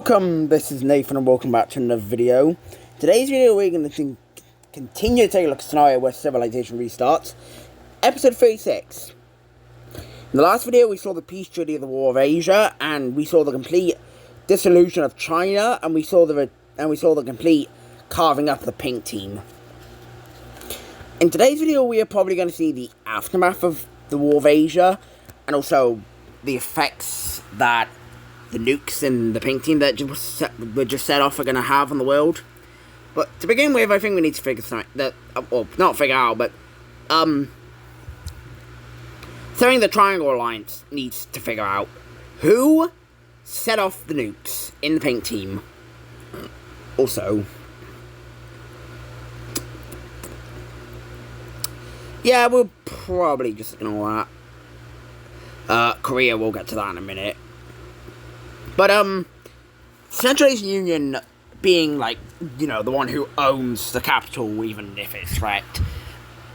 Welcome, this is Nathan and welcome back to another video. Today's video we're going to continue to take a look at a scenario where civilization restarts. Episode 36. In the last video we saw the peace treaty of the War of Asia, and we saw the complete dissolution of China, and we saw the complete carving up of the pink team. In today's video we are probably going to see the aftermath of the War of Asia, and also the effects that the nukes and the pink team that were just set off are going to have on the world. But to begin with, I think we need to figure something that, well, not figure out, but something the Triangle Alliance needs to figure out. Who set off the nukes in the pink team? Also, yeah, we'll probably just ignore that. Korea, we'll get to that in a minute. But, Central Asian Union being, like, you know, the one who owns the capital, even if it's threat,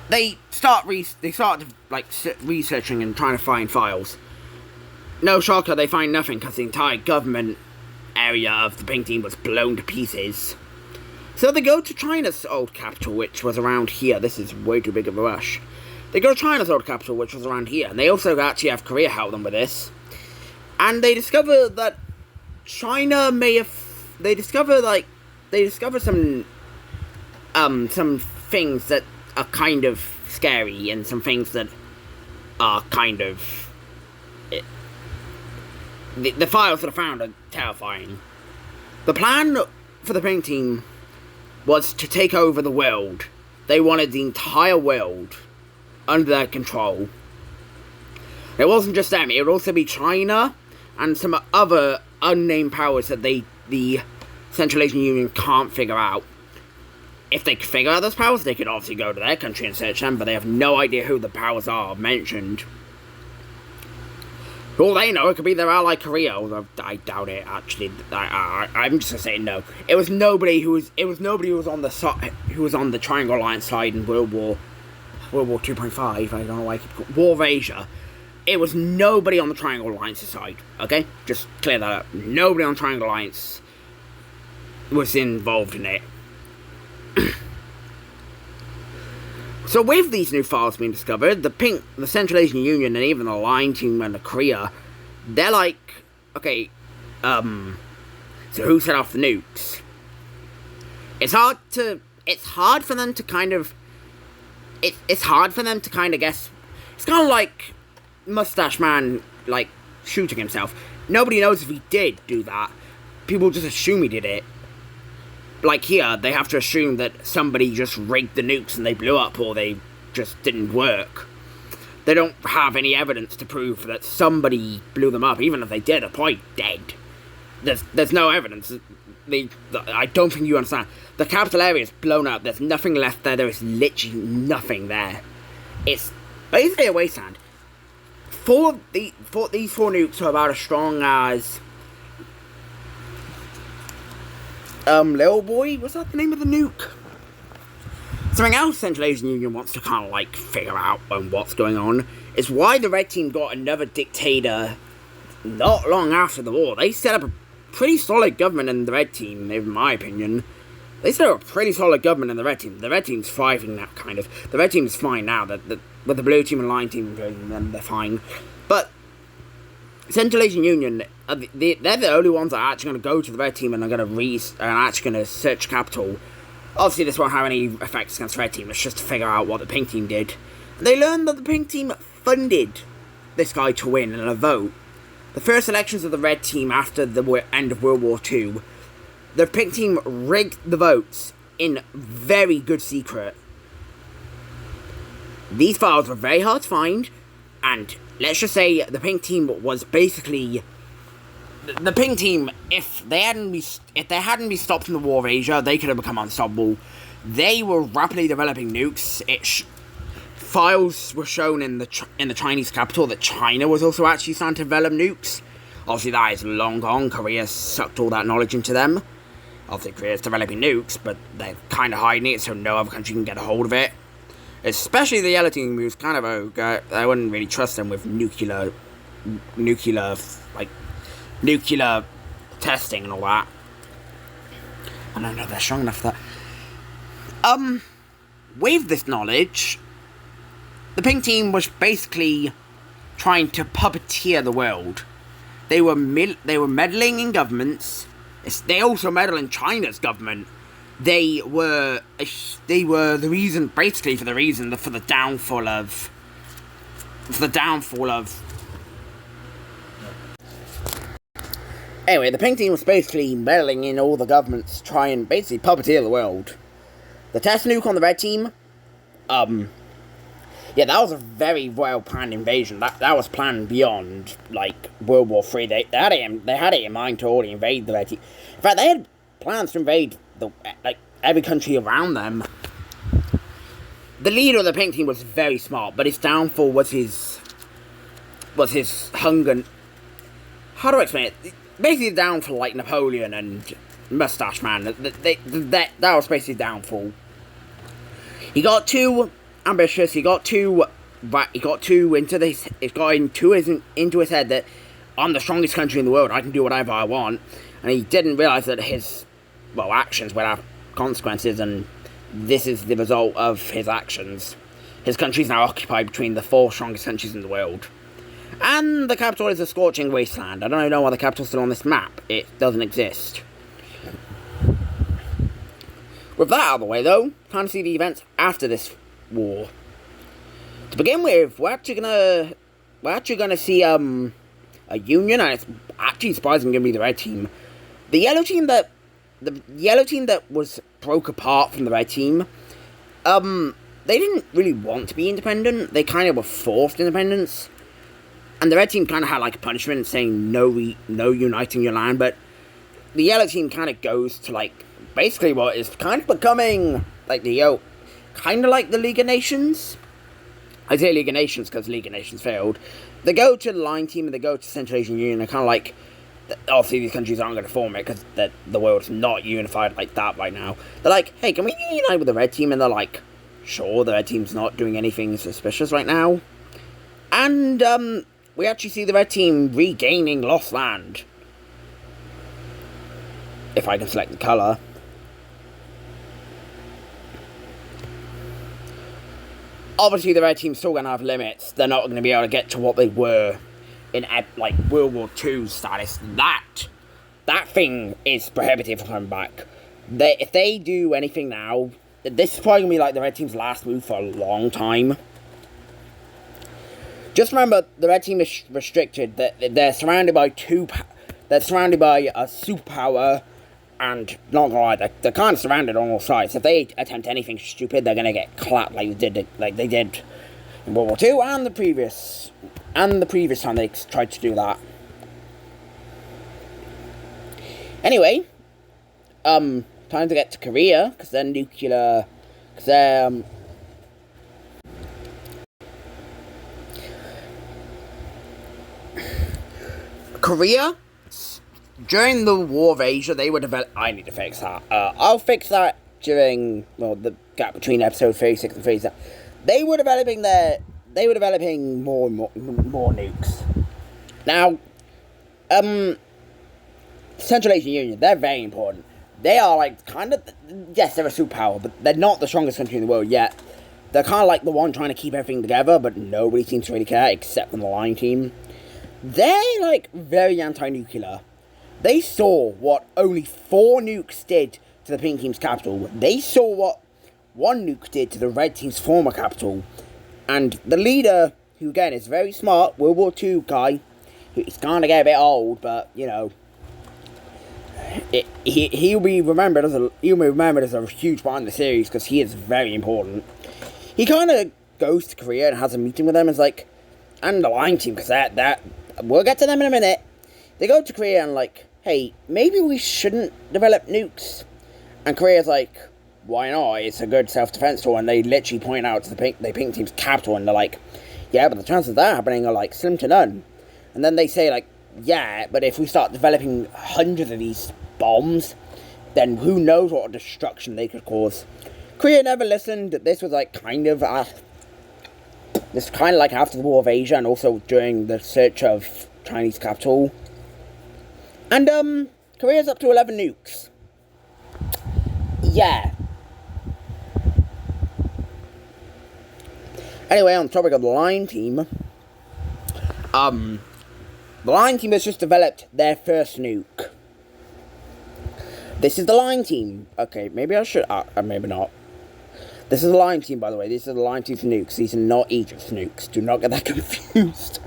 they start researching and trying to find files. No shocker, they find nothing, because the entire government area of the pink team was blown to pieces. So they go to China's old capital, which was around here. This is way too big of a rush. They go to China's old capital, which was around here, and they also actually have Korea help them with this. And they discover that China may have. They discover some things that are kind of scary, and some things that are kind of. The files that are found are terrifying. The plan for the pink team was to take over the world. They wanted the entire world under their control. It wasn't just them, it would also be China and some other unnamed powers that the Central Asian Union can't figure out. If they could figure out those powers, they could obviously go to their country and search them, but they have no idea who the powers are mentioned. For all they know, it could be their ally Korea, although I doubt it, actually. I'm just gonna say no. It was nobody who was on the Triangle Alliance side in World War 2.5, I don't know why I keep calling War of Asia. It was nobody on the Triangle Alliance's side, okay? Just clear that up. Nobody on the Triangle Alliance was involved in it. So with these new files being discovered, the Central Asian Union, and even the Line Team and the Korea, they're like, okay, so who set off the nukes? It's hard for them to kind of guess. It's kind of like Mustache Man, like, shooting himself. Nobody knows if he did do that. People just assume he did it. Like here, they have to assume that somebody just rigged the nukes and they blew up, or they just didn't work. They don't have any evidence to prove that somebody blew them up. Even if they did, they're probably dead. There's no evidence. I don't think you understand. The capital area is blown up. There's nothing left there. There is literally nothing there. It's basically a wasteland. These four nukes are about as strong as Little Boy, was that the name of the nuke? Something else Central Asian Union wants to kind of like figure out on what's going on is why the Red Team got another dictator not long after the war. They set up a pretty solid government in the Red Team, in my opinion. They set up a pretty solid government in the Red Team. The Red Team's thriving now, kind of. The Red Team's fine now. With the Blue Team and Line Team, then they're fine. But Central Asian Union, they're the only ones that are actually going to go to the Red Team and are actually going to search capital. Obviously, this won't have any effects against the Red Team. It's just to figure out what the Pink Team did. They learned that the Pink Team funded this guy to win in a vote. The first elections of the Red Team after the end of World War II, the Pink Team rigged the votes in very good secret. These files were very hard to find, and let's just say the Pink Team was basically the Pink Team. If they hadn't been stopped in the War of Asia, they could have become unstoppable. They were rapidly developing nukes. Files were shown in the Chinese capital that China was also actually starting to develop nukes. Obviously, that is long gone. Korea sucked all that knowledge into them. Obviously, Korea's developing nukes, but they're kind of hiding it so no other country can get a hold of it. Especially the Yellow Team, who's kind of I wouldn't really trust them with nuclear testing and all that. I don't know if they're strong enough for that. With this knowledge, the Pink Team was basically trying to puppeteer the world. They were meddling in governments. They also meddle in China's government. They were the reason, basically, for the downfall of. Anyway, the Pink Team was basically meddling in all the governments, trying basically puppeteer the world. The test nuke on the Red Team, yeah, that was a very well planned invasion. That was planned beyond like World War III. They had it in mind to already invade the Red Team. In fact, they had plans to invade every country around them. The leader of the Pink Team was very smart, but his downfall was his hunger. How do I explain it? Basically, the downfall like Napoleon and Mustache Man. That was basically the downfall. He got too ambitious. He got into his head that I'm the strongest country in the world. I can do whatever I want, and he didn't realize that his actions would have consequences, and this is the result of his actions. His country is now occupied between the 4 strongest countries in the world. And the capital is a scorching wasteland. I don't know why the capital's still on this map. It doesn't exist. With that out of the way, though, time to see the events after this war. To begin with, we're actually gonna see a union, and it's actually surprisingly gonna be the Red Team. The yellow team that was broke apart from the Red Team, they didn't really want to be independent. They kind of were forced independence. And the Red Team kind of had like a punishment saying no uniting your land, but the Yellow Team kind of goes to like basically what is kind of becoming like kind of like the League of Nations. I say League of Nations because League of Nations failed. They go to the Line Team and they go to Central Asian Union. They're kind of like, obviously these countries aren't going to form it because the world's not unified like that right now. They're like, hey, can we unite with the Red Team? And they're like, sure, the Red Team's not doing anything suspicious right now. And we actually see the Red Team regaining lost land. If I can select the colour. Obviously, the Red Team's still going to have limits. They're not going to be able to get to what they were in, like, World War II status. That thing is prohibitive from coming back. If they do anything now, this is probably going to be, like, the Red Team's last move for a long time. Just remember, the Red Team is restricted. They're surrounded by They're surrounded by a superpower, and not gonna lie, they're kind of surrounded on all sides. If they attempt anything stupid, they're gonna get clapped like they did in World War II and the previous time they tried to do that. Anyway, time to get to Korea because they're nuclear. Korea, during the War of Asia, they were develop. I need to fix that. I'll fix that during the gap between episode 36 and 37. They were developing more and more nukes. Now, Central Asian Union, they're very important. They are like yes, they're a superpower, but they're not the strongest country in the world yet. They're kind of like the one trying to keep everything together, but nobody seems to really care except for the Line Team. They're, like, very anti-nuclear. They saw what only 4 nukes did to the Pink Team's capital. They saw what 1 nuke did to the Red Team's former capital. And the leader, who again is very smart, World War II guy, he's kind of get a bit old, but, you know, he'll be remembered as a huge part in the series because he is very important. He kind of goes to Korea and has a meeting with them and is like, and the Line Team, because that we'll get to them in a minute. They go to Korea and like, hey, maybe we shouldn't develop nukes. And Korea's like, why not? It's a good self-defense tool. And they literally point out to the Pink Team's capital, and they're like, yeah, but the chances of that happening are like slim to none. And then they say like, yeah, but if we start developing hundreds of these bombs, then who knows what destruction they could cause. Korea never listened. This was like kind of like after the War of Asia and also during the search of Chinese capital. And Korea's up to 11 nukes. Yeah. Anyway, on the topic of the Line Team, the Line Team has just developed their first nuke. This is the Line Team. Okay, maybe I should, maybe not. This is the Line Team, by the way. These are the Line Team nukes. These are not Egypt's nukes. Do not get that confused.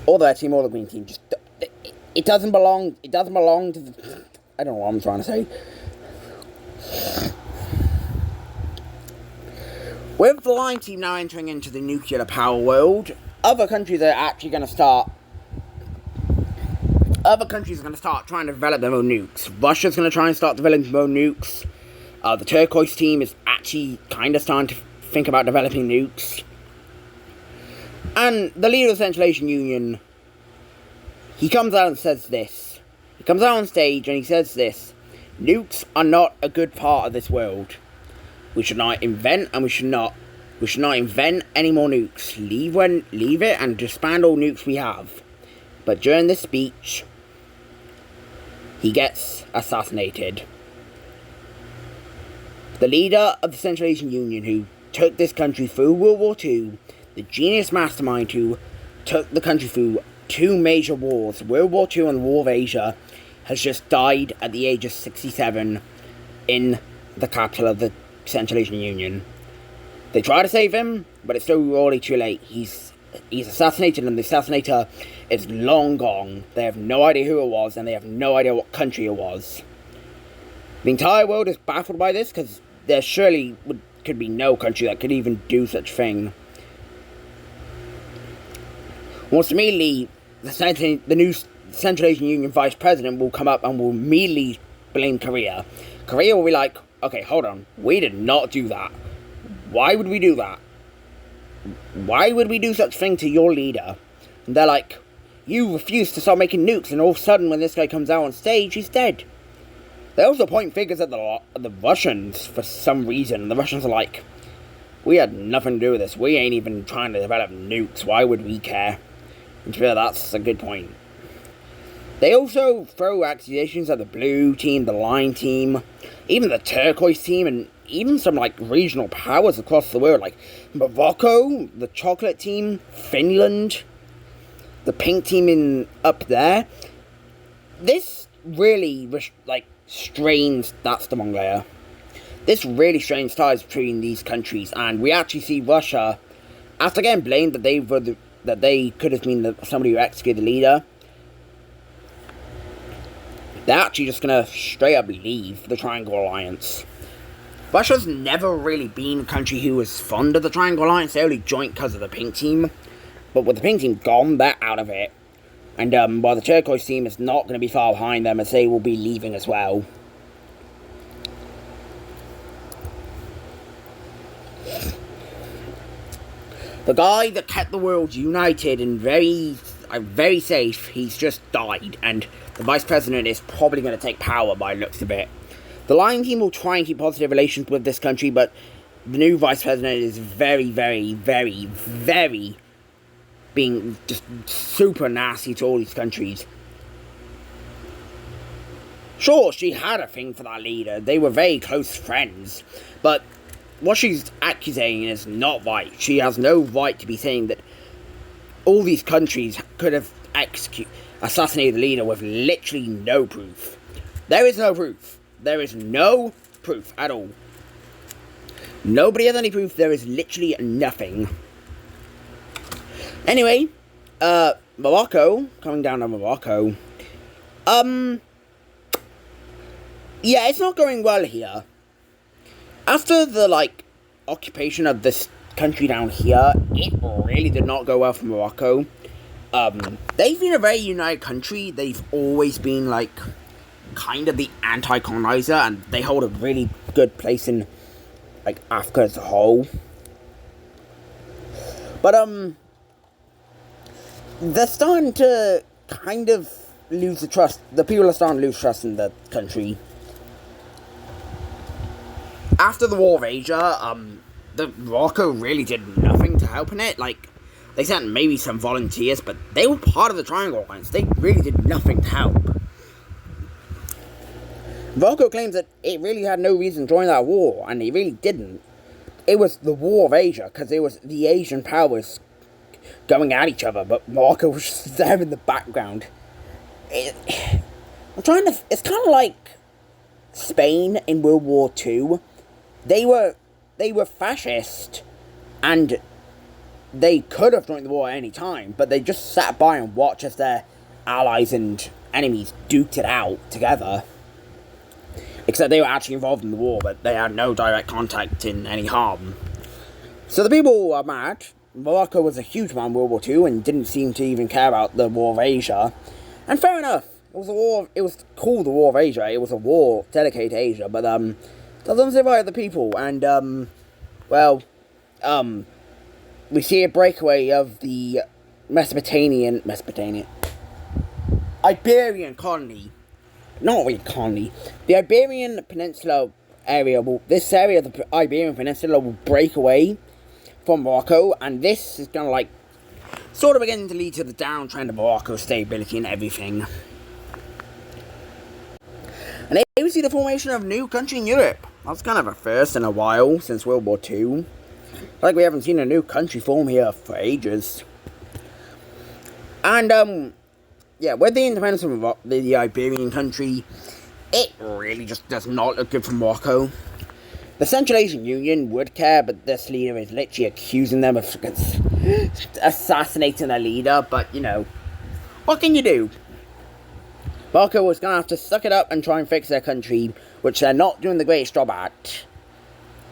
Or the Red Team or the Green Team. Just, it doesn't belong to the, I don't know what I'm trying to say. With the Line Team now entering into the nuclear power world, other countries are actually going to start trying to develop their own nukes. Russia's going to try and start developing their own nukes. The Turquoise Team is actually kind of starting to think about developing nukes. And the leader of the Central Asian Union, he comes out and says this. He comes out on stage and he says this: nukes are not a good part of this world. We should not invent, and we should not invent any more nukes. Leave it and disband all nukes we have. But during this speech, he gets assassinated. The leader of the Central Asian Union, who took this country through World War II, the genius mastermind who took the country through two major wars, World War II and the War of Asia, has just died at the age of 67 in the capital of the Central Asian Union. They try to save him, but it's still already too late. He's assassinated, and the assassinator is long gone. They have no idea who it was, and they have no idea what country it was. The entire world is baffled by this, because there surely could be no country that could even do such a thing. Almost immediately, the new Central Asian Union Vice President will come up and will immediately blame Korea. Korea will be like, okay, hold on, we did not do that. Why would we do that? Why would we do such a thing to your leader? And they're like, you refuse to start making nukes, and all of a sudden when this guy comes out on stage, he's dead. They also point fingers at the Russians for some reason. The Russians are like, we had nothing to do with this. We ain't even trying to develop nukes. Why would we care? And to be fair, that's a good point. They also throw accusations at the Blue Team, the Line Team, even the Turquoise Team, and even some like regional powers across the world, like Morocco, the Chocolate Team, Finland, the Pink Team up there. This really strains, that's the wrong layer. This really strains ties between these countries, and we actually see Russia, after getting blamed that they could have been somebody who executed the leader, they're actually just gonna straight up leave the Triangle Alliance. Russia's never really been a country who was fond of the Triangle Alliance. They only joined because of the Pink Team. But with the Pink Team gone, they're out of it. And while the Turquoise Team is not going to be far behind them, as they will be leaving as well. The guy that kept the world united and very safe, he's just died. And the Vice President is probably going to take power by the looks of it. The Line Team will try and keep positive relations with this country, but the new Vice President is very, very, very, very being just super nasty to all these countries. Sure, she had a thing for that leader. They were very close friends. But what she's accusing is not right. She has no right to be saying that all these countries could have assassinated the leader with literally no proof. There is no proof. There is no proof at all. Nobody has any proof. There is literally nothing. Anyway, Morocco, coming down to Morocco. Yeah, it's not going well here. After the, occupation of this country down here, it really did not go well for Morocco. They've been a very united country. They've always been, kind of the anti-colonizer, and they hold a really good place in, Africa as a whole. But, they're starting to kind of lose the trust. The people are starting to lose trust in the country. After the War of Asia, the Morocco really did nothing to help in it. They sent maybe some volunteers, but they were part of the Triangle Alliance. They really did nothing to help. Morocco claims that it really had no reason to join that war, and it really didn't. It was the War of Asia, because it was the Asian powers going at each other, but Morocco was just there in the background. It's kind of like Spain in World War II. They were fascist, and they could have joined the war at any time, but they just sat by and watched as their allies and enemies duked it out together. Except they were actually involved in the war, but they had no direct contact in any harm. So the people are mad. Morocco was a huge man in World War II and didn't seem to even care about the War of Asia. And fair enough. It was called the War of Asia. It was a war dedicated to Asia, but doesn't divide the people. And we see a breakaway of the Iberian colony. Not really colony. The Iberian Peninsula area this area of the Iberian Peninsula will break away from Morocco, and this is gonna sort of beginning to lead to the downtrend of Morocco's stability and everything. And here we see the formation of a new country in Europe. That's kind of a first in a while since World War II. We haven't seen a new country form here for ages. And with the independence of the Iberian country, it really just does not look good for Morocco. The Central Asian Union would care, but this leader is literally accusing them of assassinating their leader, but, what can you do? Morocco was going to have to suck it up and try and fix their country, which they're not doing the greatest job at.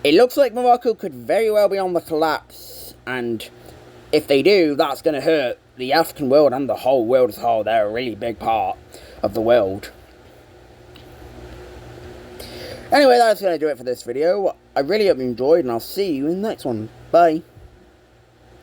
It looks like Morocco could very well be on the collapse, and if they do, that's going to hurt the African world and the whole world as a whole. They're a really big part of the world. Anyway, that's going to do it for this video. I really hope you enjoyed, and I'll see you in the next one. Bye.